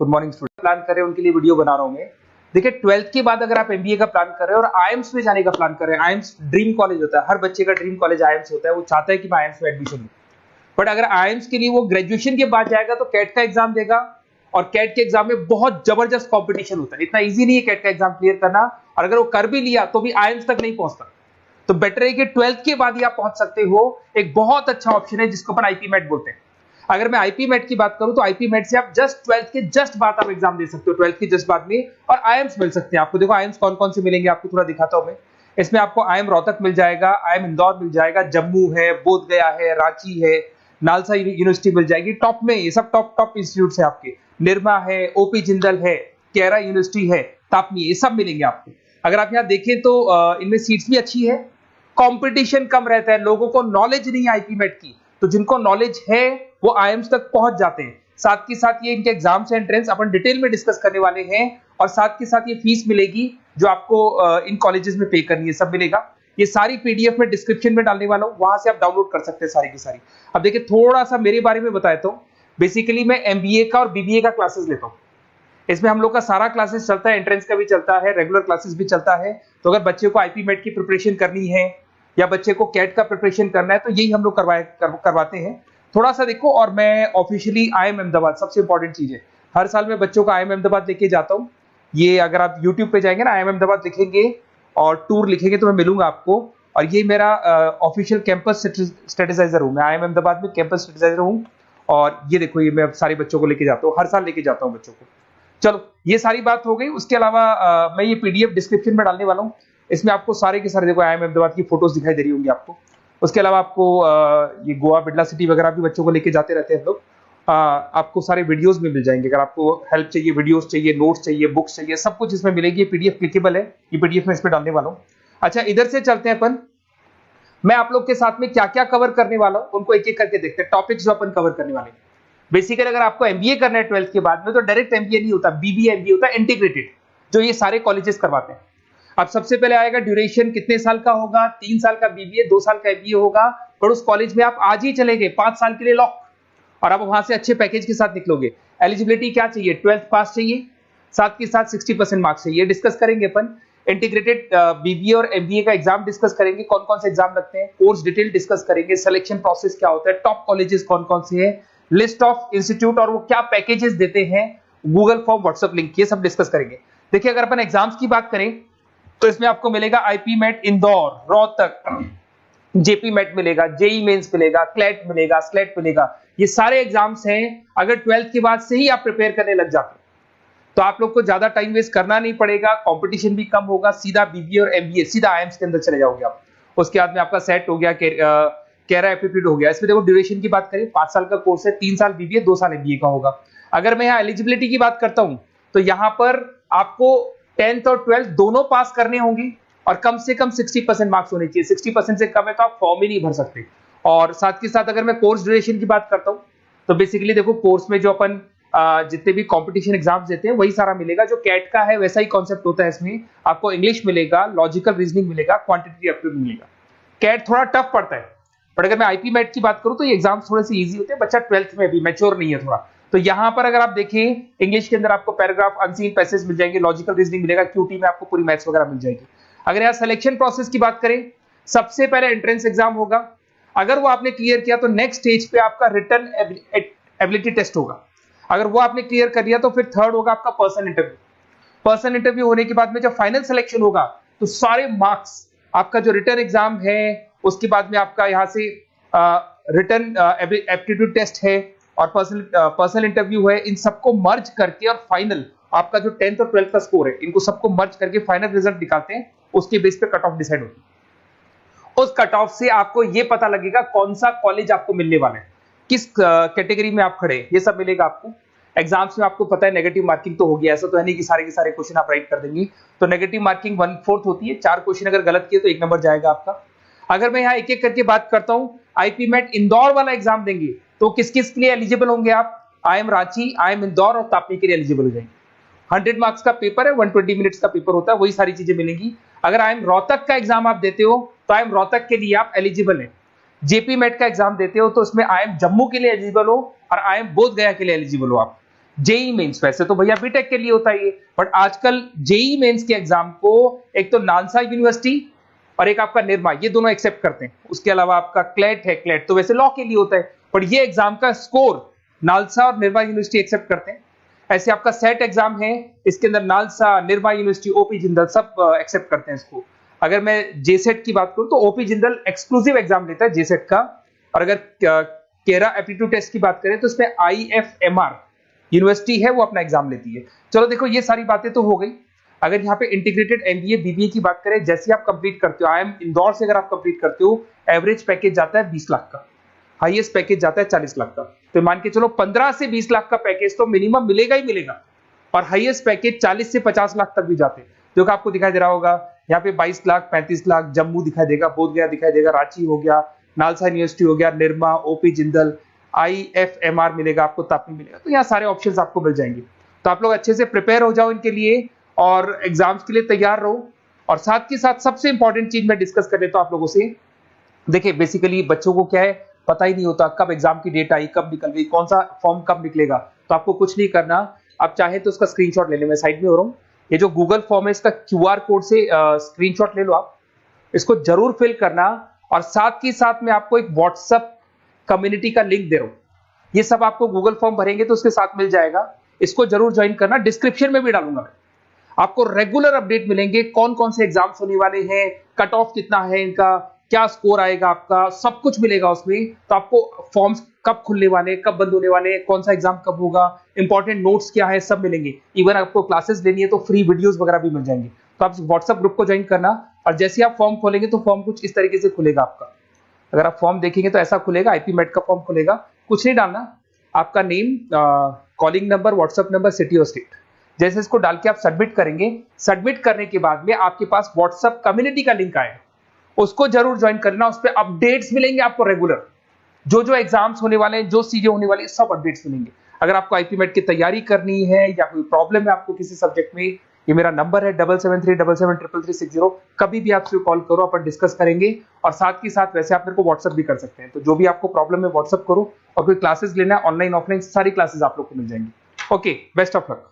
Good morning student. Plan कर रहे हैं उनके लिए वीडियो बना रहा हूं मैं। देखिए 12th के बाद अगर आप एमबीए का प्लान कर रहे हैं और आईएम्स में जाने का प्लान कर रहे हैं, आईएम्स ड्रीम कॉलेज होता है, हर बच्चे का ड्रीम कॉलेज आईएम्स होता है, वो चाहता है कि मैं आईएम्स में एडमिशन लूं। बट अगर आईएम्स के लिए वो ग्रेजुएशन के बाद जाएगा तो कैट का एग्जाम देगा और कैट के एग्जाम में बहुत जबरदस्त कंपटीशन होता है, इतना इजी नहीं है कैट का एग्जाम क्लियर करना, और अगर वो कर भी लिया तो भी आईएम्स तक नहीं पहुंचता। तो बेटर है कि 12th के बाद ही आप पहुंच सकते हो। एक बहुत अच्छा ऑप्शन है जिसको अपन आईपी मेट बोलते हैं। अगर मैं आईपी मेट की बात करूं तो आईपी मेट से आप जस्ट 12th के जस्ट बाद आप एग्जाम दे सकते हो, 12th के जस्ट बाद में, और आईएम्स मिल सकते हैं आपको। देखो आईएम्स कौन कौन से मिलेंगे आपको थोड़ा दिखाता हूं मैं। इसमें आपको आईएम रोहतक मिल जाएगा, आईएम इंदौर मिल जाएगा, जम्मू है, बोधगया है, रांची है, नालसा यूनिवर्सिटी मिल जाएगी टॉप में। ये सब टॉप इंस्टीट्यूट है आपके। निरमा है, ओपी जिंदल है, केरा यूनिवर्सिटी है, तापनी, ये सब मिलेंगे आपको। अगर आप यहाँ देखें तो इनमें सीट्स भी अच्छी है, कंपटीशन कम रहता है, लोगों को नॉलेज नहीं है आईपी मेट की, तो जिनको नॉलेज है वो आईएम्स तक पहुंच जाते हैं। साथ के साथ ये इनके एग्जाम्स एंट्रेंस अपन डिटेल में डिस्कस करने वाले हैं, और साथ के साथ ये फीस मिलेगी जो आपको इन कॉलेजेस में पे करनी है, सब मिलेगा। ये सारी पीडीएफ में डिस्क्रिप्शन में डालने वाला हूं, वहां से आप डाउनलोड कर सकते हैं सारी की सारी। अब देखिए थोड़ा सा मेरे बारे में बताया तो बेसिकली मैं एमबीए का और बीबीए का क्लासेस लेता हूं। इसमें हम लोग का सारा क्लासेस चलता है, एंट्रेंस का भी चलता है, रेगुलर क्लासेस भी चलता है। तो अगर बच्चे को आईपी मेट की प्रिपरेशन करनी है या बच्चे को कैट का प्रिपरेशन करना है तो यही हम लोग करवाते हैं। थोड़ा सा देखो, और मैं ऑफिशियली आईएम अहमदाबाद, सबसे इंपॉर्टेंट चीज है, हर साल मैं बच्चों को आईएम अहमदाबाद लेके जाता हूँ। ये अगर आप यूट्यूब पे जाएंगे ना, आईएम अहमदाबाद लिखेंगे और टूर लिखेंगे तो मैं मिलूंगा आपको। और ये मेरा ऑफिशियल कैंपस स्ट्रेटेजाइजर हूँ, मैं आईएम अहमदाबाद में कैंपस स्ट्रेटेजाइजर हूँ। और ये देखो, ये मैं सारे बच्चों को लेके जाता हूँ, हर साल लेके जाता हूँ बच्चों को। चलो ये सारी बात हो गई। उसके अलावा मैं ये पीडीएफ डिस्क्रिप्शन में डालने वाला हूँ। इसमें आपको सारे के सारे देखो आईएम अहमदाबाद की फोटोज दिखाई दे रही होंगी आपको। उसके अलावा आपको ये गोवा, बिरला सिटी वगैरह भी बच्चों को लेके जाते रहते हैं हम लोग। आपको सारे वीडियोस में मिल जाएंगे। अगर आपको हेल्प चाहिए, वीडियोस चाहिए, नोट्स चाहिए, बुक्स चाहिए, सब कुछ इसमें मिलेगी। ये पीडीएफ क्लिकेबल है, ये पीडीएफ में इसमें डालने वाला हूँ। अच्छा इधर से चलते हैं अपन, मैं आप लोग के साथ में क्या क्या कवर करने वाला हूँ उनको एक एक करके देखते हैं, टॉपिक्स जो अपन कवर करने वाले हैं। बेसिकली अगर आपको एमबीए करना है 12th के बाद में तो डायरेक्ट एमबीए नहीं होता, बीबीए एमबीए होता है, इंटीग्रेटेड, जो ये सारे कॉलेजेस करवाते हैं। अब सबसे पहले आएगा ड्यूरेशन, कितने साल का होगा, 3 साल का बीबीए, 2 साल का एमबीए होगा। पर उस कॉलेज में आप आज ही चले गए 5 साल के लिए लॉक, और आप वहां से अच्छे पैकेज के साथ निकलोगे। एलिजिबिलिटी क्या चाहिए, 12th पास चाहिए, साथ के साथ 60% मार्क्स चाहिए। डिस्कस करेंगे अपन इंटीग्रेटेड बीबीए और एमबीए का एग्जाम डिस्कस करेंगे, कौन कौन से एग्जाम लगते हैं, कोर्स डिटेल डिस्कस करेंगे, सिलेक्शन प्रोसेस क्या होता है, टॉप कॉलेजेस कौन कौन से हैं, लिस्ट ऑफ इंस्टीट्यूट और वो क्या पैकेजेस देते हैं, गूगल फॉर्म, व्हाट्सएप लिंक, ये सब डिस्कस करेंगे। देखिए अगर अपन एग्जाम्स की बात करें तो इसमें आपको मिलेगा IPMAT Indore, Rohtak, JIPMAT मिलेगा, जेई मेंस मिलेगा, क्लेट मिलेगा, स्लेट मिलेगा। ये सारे एग्जाम्स हैं। अगर 12th के बाद से ही आप प्रिपेयर करने लग जाते हैं तो आप लोग को ज्यादा टाइम वेस्ट करना नहीं पड़ेगा, कंपटीशन भी कम होगा, सीधा बीबीए और एमबीए सीधा आईएम्स के अंदर चले जाओगे आप। उसके बाद में आपका सेट हो गया, कैरा एप्टीट्यूड हो गया। इसमें देखो ड्यूरेशन की बात करें, 5 साल का कोर्स है, 3 साल बीबीए, 2 साल एमबीए का होगा। अगर मैं यहाँ एलिजिबिलिटी की बात करता हूं तो यहाँ पर आपको 10th और 12th दोनों पास करने होंगे और कम से कम 60% मार्क्स होने चाहिए। 60% से कम है तो आप फॉर्म ही नहीं भर सकते। और साथ के साथ अगर मैं कोर्स ड्यूरेशन की बात करता हूं तो बेसिकली देखो कोर्स में जो अपन जितने भी कंपटीशन एग्जाम्स देते हैं वही सारा मिलेगा, जो कैट का है वैसा ही कॉन्सेप्ट होता है। इसमें आपको इंग्लिश मिलेगा, लॉजिकल रीजनिंग मिलेगा, क्वांटिटेटिव एप्टीट्यूड मिलेगा। कैट थोड़ा टफ पड़ता है, बट अगर मैं आईपी मेट की बात करूं तो ये एग्जाम्स थोड़े से इजी होते हैं। बच्चा 12th में भी मैच्योर नहीं है थोड़ा, तो यहां पर अगर आप देखें इंग्लिश के अंदर आपको पैराग्राफ, अनसीन पैसेज मिल जाएंगे, लॉजिकल रीजनिंग मिलेगा, क्यूटी में आपको पूरी मैथ्स वगैरह मिल जाएगी। अगर यहाँ सिलेक्शन प्रोसेस की बात करें, सबसे पहले एंट्रेंस एग्जाम होगा। अगर वो आपने क्लियर किया तो नेक्स्ट स्टेज पे आपका रिटन एबिलिटी टेस्ट होगा। अगर वो आपने क्लियर कर लिया तो फिर थर्ड होगा आपका पर्सनल इंटरव्यू। पर्सनल इंटरव्यू होने के बाद में जब फाइनल सिलेक्शन होगा तो सारे मार्क्स, आपका जो रिटन एग्जाम है, उसके बाद में आपका यहाँ से रिटन एप्टीट्यूड टेस्ट है और पर्सनल इंटरव्यू है, इन सबको मर्ज करके और फाइनल आपका जो 10th और 12th का स्कोर है, इनको सबको मर्ज करके फाइनल रिजल्ट निकालते हैं। उसके बेस पे कट ऑफ डिसाइड होती है। उस कट ऑफ से आपको ये पता लगेगा कौन सा कॉलेज आपको मिलने वाला है, किस कैटेगरी में आप खड़े, ये सब मिलेगा आपको। एग्जाम्स में आपको पता है नेगेटिव मार्किंग तो होगी, ऐसा तो है नहीं कि सारे के सारे क्वेश्चन आप राइट कर देंगे। तो नेगेटिव मार्किंग 1/4 होती है, 4 क्वेश्चन अगर गलत किए तो 1 नंबर जाएगा आपका। अगर मैं यहाँ एक एक करके बात करता हूँ, आईपी मेट इंदौर वाला एग्जाम देंगे तो किस किस के लिए एलिजिबल होंगे आप, आईएम रांची, आईएम इंदौर और तापी के लिए एलिजिबल हो जाएंगे। 100 मार्क्स का पेपर है, 120 मिनट्स का पेपर होता है, वही सारी चीजें मिलेंगी। अगर आईएम रोहतक का एग्जाम आप देते हो तो आईएम रोहतक के लिए आप एलिजिबल है। जेपी मेट का एग्जाम देते हो तो उसमें आईएम जम्मू के लिए एलिजिबल हो और आईएम बोधगया के लिए एलिजिबल हो आप। जेई मेंस, वैसे तो भैया बीटेक के लिए होता है ये, बट आजकल जेई मेंस के एग्जाम को एक तो नालसा यूनिवर्सिटी और एक आपका निर्मा, ये दोनों एक्सेप्ट करते हैं। उसके अलावा आपका क्लेट है, क्लेट तो वैसे लॉ के लिए होता है, पर ये एग्जाम का स्कोर नालसा और निर्मा यूनिवर्सिटी एक्सेप्ट करते हैं। ऐसे आपका सेट एग्जाम है, इसके अंदर NALSA, Nirma university, OP Jindal सब एक्सेप्ट करते हैं इसको। अगर मैं जेसेट की बात करूं तो ओपी जिंदल एक्सक्लूसिव एग्जाम लेता है जेसेट का, और अगर केरा एप्टीट्यूड टेस्ट की बात करें तो इसमें IFMR यूनिवर्सिटी है वो अपना एग्जाम लेती है। चलो देखो ये सारी बातें तो हो गई। अगर यहाँ पे इंटीग्रेटेड MBA BBA की बात करें, जैसे आप कंप्लीट करते हो, IIM इंदौर से अगर आप कंप्लीट करते हो, एवरेज पैकेज जाता है 20 लाख का, हाईएस्ट पैकेज जाता है 40 लाख का। तो मान के चलो 15 से 20 लाख का पैकेज तो मिनिमम मिलेगा ही मिलेगा, और हाईएस्ट पैकेज 40 से 50 लाख तक भी जाते हैं, जो कि आपको दिखाई दे रहा होगा यहाँ पे 22 लाख, 35 लाख, जम्मू दिखाई देगा, बोधगया दिखाई देगा, रांची हो गया, नालसा यूनिवर्सिटी हो गया, निर्मा, ओपी जिंदल, IFMR मिलेगा आपको, तापी मिलेगा। तो यहाँ सारे ऑप्शंस आपको मिल जाएंगे। तो आप लोग अच्छे से प्रिपेयर हो जाओ इनके लिए और एग्जाम्स के लिए तैयार रहो। और साथ के साथ सबसे इंपॉर्टेंट चीज मैं डिस्कस कर लेता हूं आप लोगों से। देखिए बेसिकली बच्चों को क्या है, पता ही नहीं होता कब एग्जाम की डेट आई, कब निकल गई, कौन सा फॉर्म कब निकलेगा। तो आपको कुछ नहीं करना, आप चाहे तो उसका स्क्रीनशॉट ले लें, मैं साइड में हो रहा हूँ। ये जो गूगल फॉर्म है इसका QR कोड से स्क्रीनशॉट ले लो, आप इसको जरूर फिल करना। और साथ ही साथ में आपको एक व्हाट्सएप कम्युनिटी का लिंक दे रहा हूं, ये सब आपको गूगल फॉर्म भरेंगे तो उसके साथ मिल जाएगा, इसको जरूर ज्वाइन करना। डिस्क्रिप्शन में भी डालूंगा मैं, आपको रेगुलर अपडेट मिलेंगे, कौन कौन से एग्जाम्स होने वाले हैं, कट ऑफ कितना है इनका, क्या स्कोर आएगा आपका, सब कुछ मिलेगा उसमें। तो आपको फॉर्म्स कब खुलने वाले, कब बंद होने वाले, कौन सा एग्जाम कब होगा, इंपॉर्टेंट नोट्स क्या है, सब मिलेंगे। इवन आपको क्लासेस लेनी है तो फ्री वीडियोस वगैरह भी मिल जाएंगे। तो आप व्हाट्सएप ग्रुप को ज्वाइन करना, और जैसे आप फॉर्म खोलेंगे तो फॉर्म कुछ इस तरीके से खुलेगा आपका। अगर आप फॉर्म देखेंगे तो ऐसा खुलेगा, IP MET का फॉर्म खुलेगा। कुछ नहीं डालना, आपका name, calling number, WhatsApp number, city और स्टेट, जैसे इसको डाल के आप सबमिट करेंगे। सबमिट करने के बाद में आपके पास व्हाट्सएप कम्युनिटी का लिंक आएगा, उसको जरूर ज्वाइन करना। उस पर अपडेट्स मिलेंगे आपको रेगुलर, जो एग्जाम्स होने वाले हैं, जो चीजें होने वाली है, सब अपडेट्स मिलेंगे। अगर आपको IP MET की तैयारी करनी है या कोई प्रॉब्लम है आपको किसी सब्जेक्ट में, ये मेरा नंबर है 7737733360, कभी भी आपसे कॉल करो, अपन डिस्कस करेंगे। और साथ ही साथ वैसे आप मेरे को व्हाट्सएप भी कर सकते हैं, तो जो भी आपको प्रॉब्लम है व्हाट्सएप करो। और कोई क्लासेस लेना है ऑनलाइन ऑफलाइन, सारी क्लासेस आप लोग को मिल जाएंगी। Okay, best of luck.